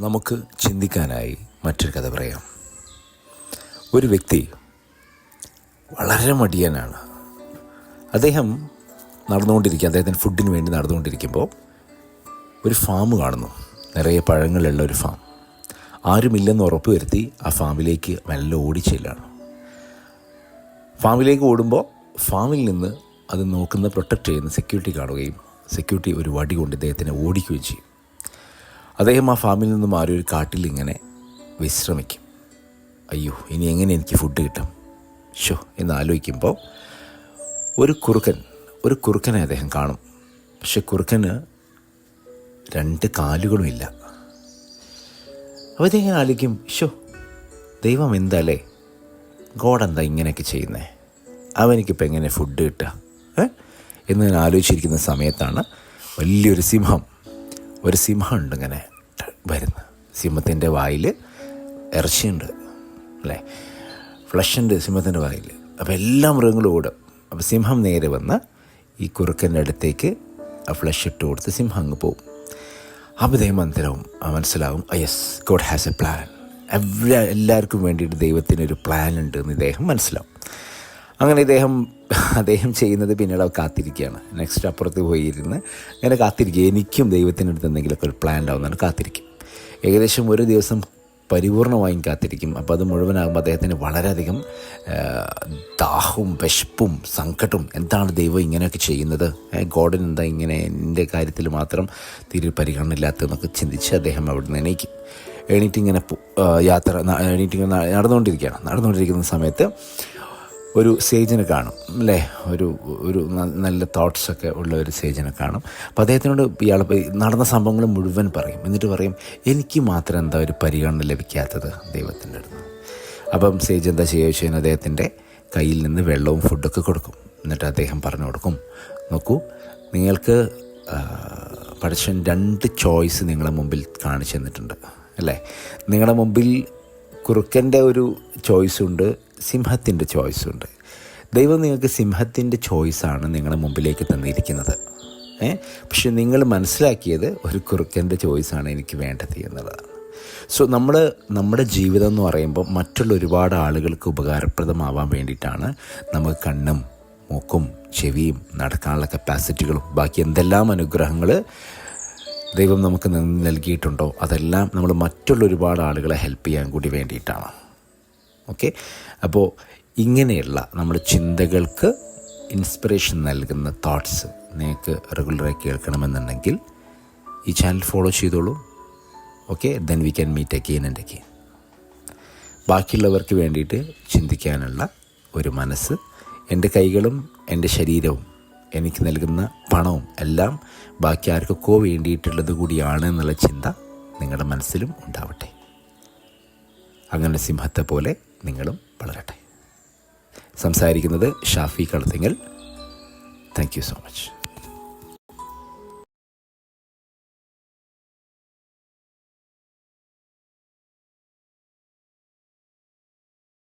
നമുക്ക് ചിന്തിക്കാനായി മറ്റൊരു കഥ പറയാം. ഒരു വ്യക്തി വളരെ മടിയനാണ്. അദ്ദേഹം അദ്ദേഹത്തിന് ഫുഡിന് വേണ്ടി നടന്നുകൊണ്ടിരിക്കുമ്പോൾ ഒരു ഫാം കാണുന്നു. നിറയെ പഴങ്ങളുള്ള ഒരു ഫാം. ആരുമില്ലെന്ന് ഉറപ്പ് വരുത്തി ആ ഫാമിലേക്ക് മെല്ലെ ഓടിച്ചെല്ലാണ്. ഫാമിലേക്ക് ഓടുമ്പോൾ ഫാമിൽ നിന്ന് അത് നോക്കുന്ന പ്രൊട്ടക്റ്റ് ചെയ്യുന്ന സെക്യൂരിറ്റി കാണുകയും സെക്യൂരിറ്റി ഒരു വടി കൊണ്ട് ഇദ്ദേഹത്തിനെ ഓടിക്കുകയും ചെയ്യും. അദ്ദേഹം ആ ഫാമിൽ നിന്നും മാറി ഒരു കാട്ടിൽ ഇങ്ങനെ വിശ്രമിക്കും. അയ്യോ, ഇനി എങ്ങനെ എനിക്ക് ഫുഡ് കിട്ടാം എന്ന് ആലോചിക്കുമ്പോൾ ഒരു കുറുക്കനെ അദ്ദേഹം കാണും. പക്ഷെ കുറുക്കന് 2 കാലുകളുമില്ല. അപ്പോൾ ഇതെങ്ങനെ ആലോചിക്കും, ദൈവം എന്താല്ലേ, ഗോഡ് എന്താ ഇങ്ങനെയൊക്കെ ചെയ്യുന്നത്, അവനിക്കിപ്പോൾ എങ്ങനെ ഫുഡ് കിട്ടുക എന്ന് ഞാൻ ആലോചിച്ചിരിക്കുന്ന സമയത്താണ് വലിയൊരു സിംഹം ഉണ്ട് ഇങ്ങനെ വരുന്നത്. സിംഹത്തിൻ്റെ വായിൽ ഇറച്ചിയുണ്ട്, അല്ലേ, ഫ്ലഷുണ്ട് സിംഹത്തിൻ്റെ വായിൽ. അപ്പോൾ എല്ലാ മൃഗങ്ങളും ഓടും. അപ്പോൾ സിംഹം നേരെ വന്ന് ഈ കുറുക്കൻ്റെ അടുത്തേക്ക് ആ ഫ്ലഷ് ഇട്ട് കൊടുത്ത് സിംഹം അങ്ങ് പോവും. അപ്പോൾ ഇദ്ദേഹം മനസ്സിലാവും, yes, God has A plan. എല്ലാവർക്കും വേണ്ടിയിട്ട് ദൈവത്തിനൊരു പ്ലാൻ ഉണ്ട് എന്ന് ഇദ്ദേഹം മനസ്സിലാവും. അങ്ങനെ അദ്ദേഹം ചെയ്യുന്നത് പിന്നീട് കാത്തിരിക്കുകയാണ്. നെക്സ്റ്റ് അപ്പുറത്ത് പോയിരുന്ന് അങ്ങനെ കാത്തിരിക്കുക. എനിക്കും ദൈവത്തിൻ്റെ അടുത്ത് എന്തെങ്കിലുമൊക്കെ ഒരു പ്ലാൻ ഉണ്ടാവുന്നതാണ് കാത്തിരിക്കും. ഏകദേശം ഒരു ദിവസം പരിപൂർണമായും കാത്തിരിക്കും. അപ്പോൾ അത് മുഴുവനാകുമ്പോൾ അദ്ദേഹത്തിന് വളരെയധികം ദാഹവും വിശപ്പും സങ്കടവും, എന്താണ് ദൈവം ഇങ്ങനെയൊക്കെ ചെയ്യുന്നത്, ഗോഡിന് എന്താ ഇങ്ങനെ എൻ്റെ കാര്യത്തിൽ മാത്രം തീരെ പരിഗണന ഇല്ലാത്തതെന്നൊക്കെ ചിന്തിച്ച് അദ്ദേഹം അവിടെ നിന്ന് എണീറ്റിങ്ങനെ നടന്നുകൊണ്ടിരിക്കുന്ന സമയത്ത് ഒരു സേജിനെ കാണും, അല്ലേ, ഒരു നല്ല തോട്ട്സൊക്കെ ഉള്ള ഒരു സേജിനെ കാണും. അപ്പോൾ അദ്ദേഹത്തിനോട് ഇയാൾ നടന്ന സംഭവങ്ങൾ മുഴുവൻ പറയും. എന്നിട്ട് പറയും, എനിക്ക് മാത്രം എന്താ ഒരു പരിഗണന ലഭിക്കാത്തത് ദൈവത്തിൻ്റെ അടുത്ത്. അപ്പം സേജ് എന്താ ചെയ്യുക വെച്ച് കഴിഞ്ഞാൽ അദ്ദേഹത്തിൻ്റെ കയ്യിൽ നിന്ന് വെള്ളവും ഫുഡൊക്കെ കൊടുക്കും. എന്നിട്ട് അദ്ദേഹം പറഞ്ഞു കൊടുക്കും, നോക്കൂ, നിങ്ങൾക്ക് പടച്ചവൻ 2 ചോയ്സ് നിങ്ങളുടെ മുമ്പിൽ കാണിച്ചു തന്നിട്ടുണ്ട്, അല്ലേ. നിങ്ങളുടെ മുമ്പിൽ കുറുക്കൻ്റെ ഒരു ചോയ്സുണ്ട്, സിംഹത്തിൻ്റെ ചോയ്സുണ്ട്. ദൈവം നിങ്ങൾക്ക് സിംഹത്തിൻ്റെ ചോയ്സാണ് നിങ്ങളുടെ മുമ്പിലേക്ക് തന്നിരിക്കുന്നത്. പക്ഷെ നിങ്ങൾ മനസ്സിലാക്കിയത് ഒരു കുറുക്കൻ്റെ ചോയ്സാണ് എനിക്ക് വേണ്ടത് എന്നുള്ളതാണ്. സോ നമ്മുടെ ജീവിതം എന്ന് പറയുമ്പോൾ മറ്റുള്ള ഒരുപാട് ആളുകൾക്ക് ഉപകാരപ്രദമാവാൻ വേണ്ടിയിട്ടാണ് നമുക്ക് കണ്ണും മൂക്കും ചെവിയും നടക്കാനുള്ള കപ്പാസിറ്റികളും ബാക്കി എന്തെല്ലാം അനുഗ്രഹങ്ങൾ ദൈവം നമുക്ക് നൽകിയിട്ടുണ്ടോ അതെല്ലാം നമ്മൾ മറ്റുള്ള ഒരുപാട് ആളുകളെ ഹെൽപ്പ് ചെയ്യാൻ കൂടി വേണ്ടിയിട്ടാണ്. ഓക്കെ, അപ്പോൾ ഇങ്ങനെയുള്ള നമ്മുടെ ചിന്തകൾക്ക് ഇൻസ്പിറേഷൻ നൽകുന്ന തോട്ട്സ് നിങ്ങൾക്ക് റെഗുലറായി കേൾക്കണമെന്നുണ്ടെങ്കിൽ ഈ ചാനൽ ഫോളോ ചെയ്തോളൂ. Okay, then we can meet again and again. ബാക്കിയുള്ളവർക്ക് വേണ്ടിയിട്ട് ചിന്തിക്കാനുള്ള ഒരു മനസ്സ്, എൻ്റെ കൈകളും എൻ്റെ ശരീരവും എനിക്ക് നൽകുന്ന പണവും എല്ലാം ബാക്കി ആർക്കൊക്കെ വേണ്ടിയിട്ടുള്ളത് കൂടിയാണ് എന്നുള്ള ചിന്ത നിങ്ങളുടെ മനസ്സിലും ഉണ്ടാവട്ടെ. അങ്ങനെ സിംഹത്തെ പോലെ നിങ്ങളും വളരട്ടെ. സംസാരിക്കുന്നത് Shafi Kalathingal. Thank you so much.